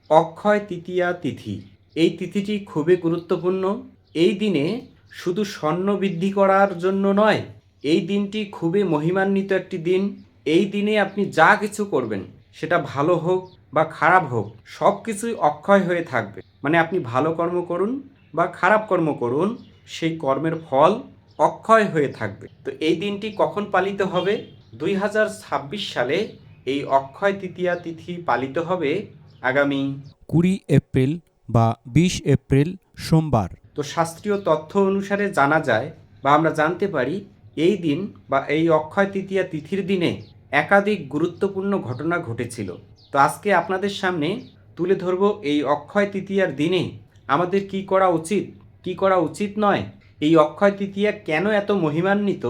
অক্ষয় তৃতীয়া তিথি। এই তিথিটি খুবই গুরুত্বপূর্ণ। এই দিনে শুধু স্বর্ণ বৃদ্ধি করার জন্য নয়, এই দিনটি খুবই মহিমান্বিত একটি দিন। এই দিনে আপনি যা কিছু করবেন, সেটা ভালো হোক বা খারাপ হোক, সব কিছুই অক্ষয় হয়ে থাকবে। মানে আপনি ভালো কর্ম করুন বা খারাপ কর্ম করুন, সেই কর্মের ফল অক্ষয় হয়ে থাকবে। তো এই দিনটি কখন পালিত হবে? 2026 সালে এই অক্ষয় তৃতীয়া তিথি পালিত হবে আগামী 20 এপ্রিল বা 20 এপ্রিল সোমবার। তো শাস্ত্রীয় তথ্য অনুসারে জানা যায় বা আমরা জানতে পারি, এই দিন বা এই অক্ষয় তৃতীয়া তিথির দিনে একাধিক গুরুত্বপূর্ণ ঘটনা ঘটেছিল। তো আজকে আপনাদের সামনে তুলে ধরব এই অক্ষয় তৃতীয়ার দিনে আমাদের কি করা উচিত, কি করা উচিত নয়, এই অক্ষয় তৃতীয়া কেন এত মহিমান্বিত,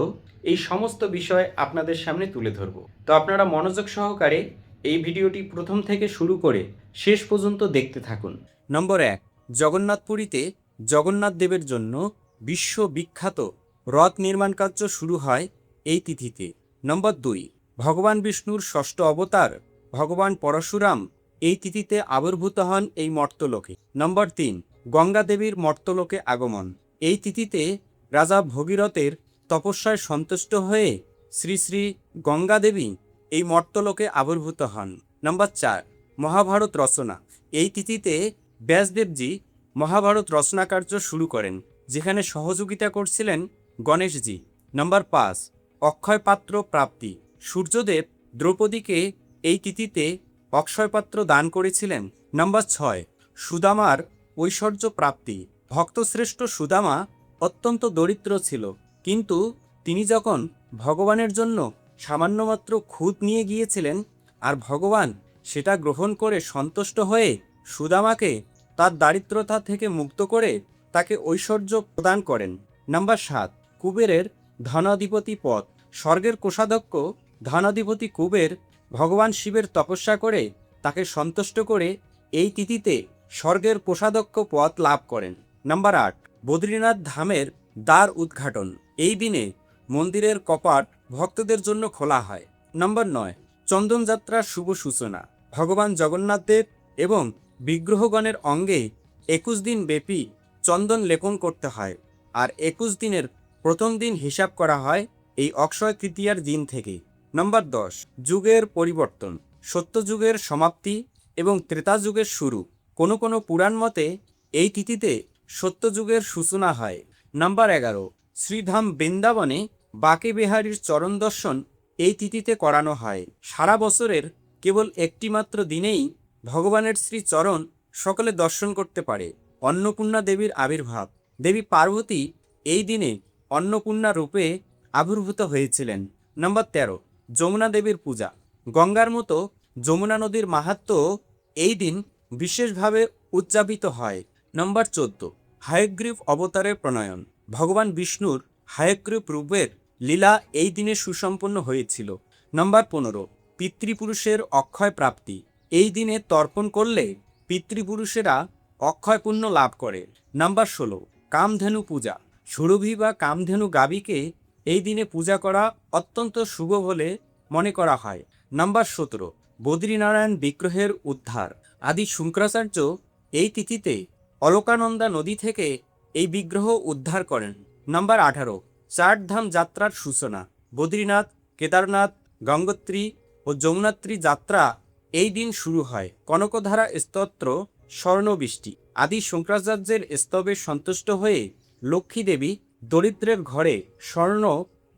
এই সমস্ত বিষয় আপনাদের সামনে তুলে ধরব। তো আপনারা মনোযোগ সহকারে এই ভিডিওটি প্রথম থেকে শুরু করে শেষ পর্যন্ত দেখতে থাকুন। নম্বর 1, জগন্নাথপুরীতে জগন্নাথ দেবের জন্য বিশ্ববিখ্যাত রথ নির্মাণ কার্য শুরু হয় এই তিথিতে। নম্বর 2, ভগবান বিষ্ণুর ষষ্ঠ অবতার ভগবান পরশুরাম এই তিথিতে আবির্ভূত হন এই মর্ত্যলোকে। নম্বর 3, গঙ্গা দেবীর মর্ত্যলোকে আগমন। এই তিথিতে রাজা ভগীরথের তপস্যায় সন্তুষ্ট হয়ে শ্রী শ্রী গঙ্গা দেবী এই মর্ত্যলোকে আবির্ভূত হন। নম্বর 4, মহাভারত রচনা। এই তিথিতে ব্যাসদেবজি মহাভারত রচনা কার্য শুরু করেন, যেখানে সহযোগিতা করছিলেন গণেশজি। নম্বর 5, অক্ষয় পাত্র প্রাপ্তি। সূর্যদেব দ্রৌপদীকে এই তিথিতে অক্ষয়পাত্র দান করেছিলেন। নম্বর 6, সুদামার ঐশ্বর্য প্রাপ্তি। ভক্তশ্রেষ্ঠ সুদামা অত্যন্ত দরিদ্র ছিল, কিন্তু তিনি যখন ভগবানের জন্য সামান্যমাত্র খুদ নিয়ে গিয়েছিলেন, আর ভগবান সেটা গ্রহণ করে সন্তুষ্ট হয়ে সুদামাকে তার দারিদ্রতা থেকে মুক্ত করে তাকে ঐশ্বর্য প্রদান করেন। নাম্বার 7, কুবেরের ধনাধিপতি পদ। স্বর্গের কোষাধ্যক্ষ ধনাধিপতি কুবের ভগবান শিবের তপস্যা করে তাকে সন্তুষ্ট করে এই তিথিতে স্বর্গের কোষাধ্যক্ষ পদ লাভ করেন। নাম্বার 8, বদ্রীনাথ ধামের দ্বার উদ্ঘাটন। এই দিনে মন্দিরের কপাট ভক্তদের জন্য খোলা হয়। নম্বর 9, চন্দনযাত্রার শুভ সূচনা। ভগবান জগন্নাথদেব এবং বিগ্রহগণের অঙ্গে 21 দিন ব্যাপী চন্দন লেপন করতে হয়, আর 21 দিনের প্রথম দিন হিসাব করা হয় এই অক্ষয় তৃতীয়ার দিন থেকে। নম্বর 10, যুগের পরিবর্তন। সত্যযুগের সমাপ্তি এবং ত্রেতা যুগের শুরু। কোনো কোনো পুরাণ মতে এই তিথিতে সত্যযুগের সূচনা হয়। নম্বর 11, শ্রীধাম বৃন্দাবনে বাঁকে বিহারীর চরণ দর্শন এই তিথিতে করানো হয়। সারা বছরের কেবল একটি মাত্র দিনেই ভগবানের শ্রীচরণ সকলে দর্শন করতে পারে। অন্নপূর্ণা দেবীর আবির্ভাব। দেবী পার্বতী এই দিনে অন্নপূর্ণা রূপে আবির্ভূত হয়েছিলেন। নম্বর 13, যমুনা দেবীর পূজা। গঙ্গার মতো যমুনা নদীর মাহাত্ম্য এই দিন বিশেষভাবে উদযাপিত হয়। নম্বর 14, হায়গ্রীব অবতারের প্রণয়ন। ভগবান বিষ্ণুর হায়গ্রীব রূপের লীলা এই দিনে সুসম্পন্ন হয়েছিল। নম্বর 15, পিতৃপুরুষের অক্ষয় প্রাপ্তি। এই দিনে তর্পণ করলে পিতৃপুরুষেরা অক্ষয় পুণ্য লাভ করে। নাম্বার 16, কামধেনু পূজা। সুরভি বা কামধেনু গাভীকে এই দিনে পূজা করা অত্যন্ত শুভ বলে মনে করা হয়। নাম্বার 17, বদ্রীনারায়ণ বিগ্রহের উদ্ধার। আদি শঙ্করাচার্য এই তিথিতে অলকানন্দা নদী থেকে এই বিগ্রহ উদ্ধার করেন। নাম্বার 18, চারধাম যাত্রার সূচনা। বদ্রীনাথ, কেদারনাথ, গঙ্গোত্রী ও যমুনোত্রী যাত্রা এই দিন শুরু হয়। কনকধারা স্তোত্র, স্বর্ণবৃষ্টি। আদি শঙ্করাচার্যের স্তবে সন্তুষ্ট হয়ে লক্ষ্মী দেবী দরিদ্রের ঘরে স্বর্ণ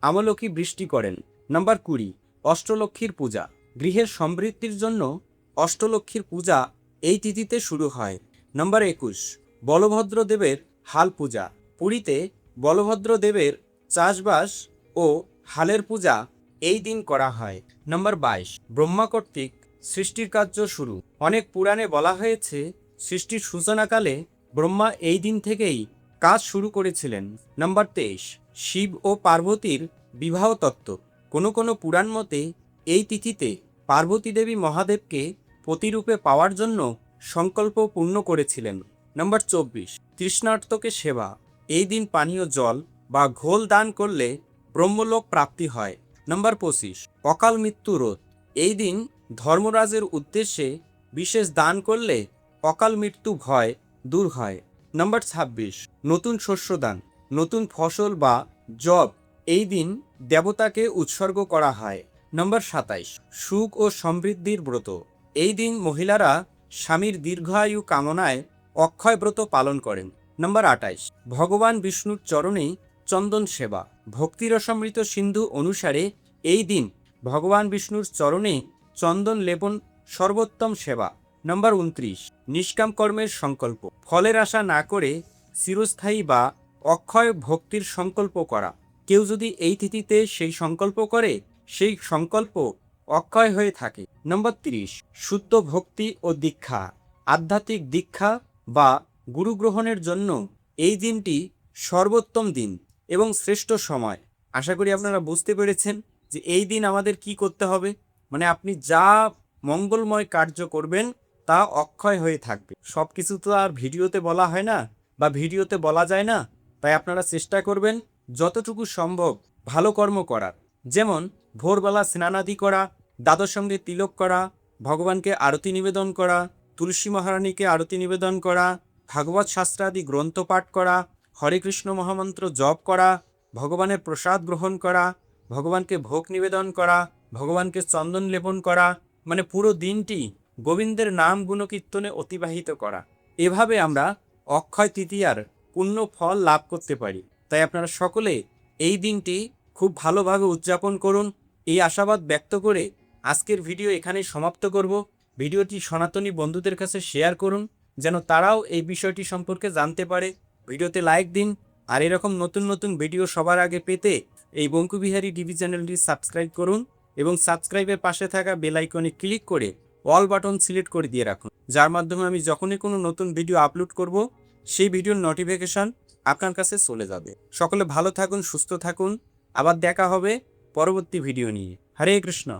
আমলকি বৃষ্টি করেন। নাম্বার 20, অষ্টলক্ষ্মীর পূজা। গৃহের সমৃদ্ধির জন্য অষ্টলক্ষ্মীর পূজা এই তিথিতে শুরু হয়। নাম্বার 21, বলভদ্র দেবের হাল পূজা। পুরীতে বলভদ্র দেবের চাষবাস ও হালের পূজা এই দিন করা হয়। নম্বর 22, ব্রহ্মা কর্তৃক সৃষ্টির কার্য শুরু। অনেক পুরাণে বলা হয়েছে সৃষ্টির সূচনাকালে ব্রহ্মা এই দিন থেকেই কাজ শুরু করেছিলেন। নম্বর 23, শিব ও পার্বতীর বিবাহ তত্ত্ব। কোনো কোনো পুরাণ মতে এই তিথিতে পার্বতী দেবী মহাদেবকে পতিরূপে পাওয়ার জন্য সংকল্প পূর্ণ করেছিলেন। নম্বর 24, তৃষ্ণার্তকে সেবা। এই দিন পানীয় জল বা ঘোল দান করলে ব্রহ্মলোক প্রাপ্তি হয়। নম্বর 25, অকাল মৃত্যু রোধ। এই দিন ধর্মরাজের উদ্দেশ্যে বিশেষ দান করলে অকাল মৃত্যু ভয় দূর হয়। নম্বর ২৬, নতুন শস্যদান, নতুন ফসল বা জব এই দিন দেবতাকে উৎসর্গ করা হয়। নম্বর ২৭, সুখ ও সমৃদ্ধির ব্রত, এই দিন মহিলারা স্বামীর দীর্ঘায়ু কামনায় অক্ষয় ব্রত পালন করেন। নম্বর ২৮, ভগবান বিষ্ণুর চরণে চন্দন সেবা, ভক্তিরসমৃত সিন্ধু অনুসারে এই দিন ভগবান বিষ্ণুর চরণে চন্দন লেপন সর্বোত্তম সেবা। নম্বর ২৯, নিষ্কাম কর্মের সংকল্প, ফলের আশা না করে চিরস্থায়ী বা অক্ষয় ভক্তির সংকল্প করা। কেউ যদি এই তিথিতে সেই সংকল্প করে, সেই সংকল্প অক্ষয় হয়ে থাকে। নম্বর ৩০, শুদ্ধ ভক্তি ও দীক্ষা, আধ্যাত্মিক দীক্ষা বা গুরু গ্রহণের জন্য এই দিনটি সর্বোত্তম দিন এবং শ্রেষ্ঠ সময়। আশা করি আপনারা বুঝতে পেরেছেন যে এই দিন আমাদের কি করতে হবে। মানে আপনি যা মঙ্গলময় কার্য করবেন তা অক্ষয় হয়ে থাকবে। সব কিছু তো আর ভিডিওতে বলা হয় না বা ভিডিওতে বলা যায় না, তাই আপনারা চেষ্টা করবেন যতটুকু সম্ভব ভালো কর্ম করার। যেমন ভোরবেলা স্নানাদি করা, দ্বাদশ সঙ্গে তিলক করা, ভগবানকে আরতি নিবেদন করা, তুলসী মহারানীকে আরতি নিবেদন করা, ভাগবত শাস্ত্রাদি গ্রন্থ পাঠ করা, হরে কৃষ্ণ মহামন্ত্র জপ করা, ভগবানের প্রসাদ গ্রহণ করা, ভগবানকে ভোগ নিবেদন করা, ভগবানকে চন্দন লেপন করা, মানে পুরো দিনটি গোবিন্দের নাম গুণকীর্তনে অতিবাহিত করা। এভাবে আমরা অক্ষয় তৃতীয়ার পূর্ণ ফল লাভ করতে পারি। তাই আপনারা সকলে এই দিনটি খুব ভালোভাবে উদযাপন করুন। এই আশাবাদ ব্যক্ত করে আজকের ভিডিও এখানেই সমাপ্ত করব। ভিডিওটি সনাতনী বন্ধুদের কাছে শেয়ার করুন যেন তারাও এই বিষয়টি সম্পর্কে জানতে পারে। ভিডিওতে লাইক দিন আর এরকম নতুন নতুন ভিডিও সবার আগে পেতে এই বঙ্কুবিহারী টিভি চ্যানেলটি সাবস্ক্রাইব করুন এবং সাবস্ক্রাইবের পাশে থাকা বেল আইকনে ক্লিক করে অল বাটন সিলেক্ট করে দিয়ে রাখুন, যার মাধ্যমে আমি যখনই কোনো নতুন ভিডিও আপলোড করব সেই ভিডিওর নোটিফিকেশন আপনার কাছে চলে যাবে। সকলে ভালো থাকুন, সুস্থ থাকুন। আবার দেখা হবে পরবর্তী ভিডিও নিয়ে। হরে কৃষ্ণ।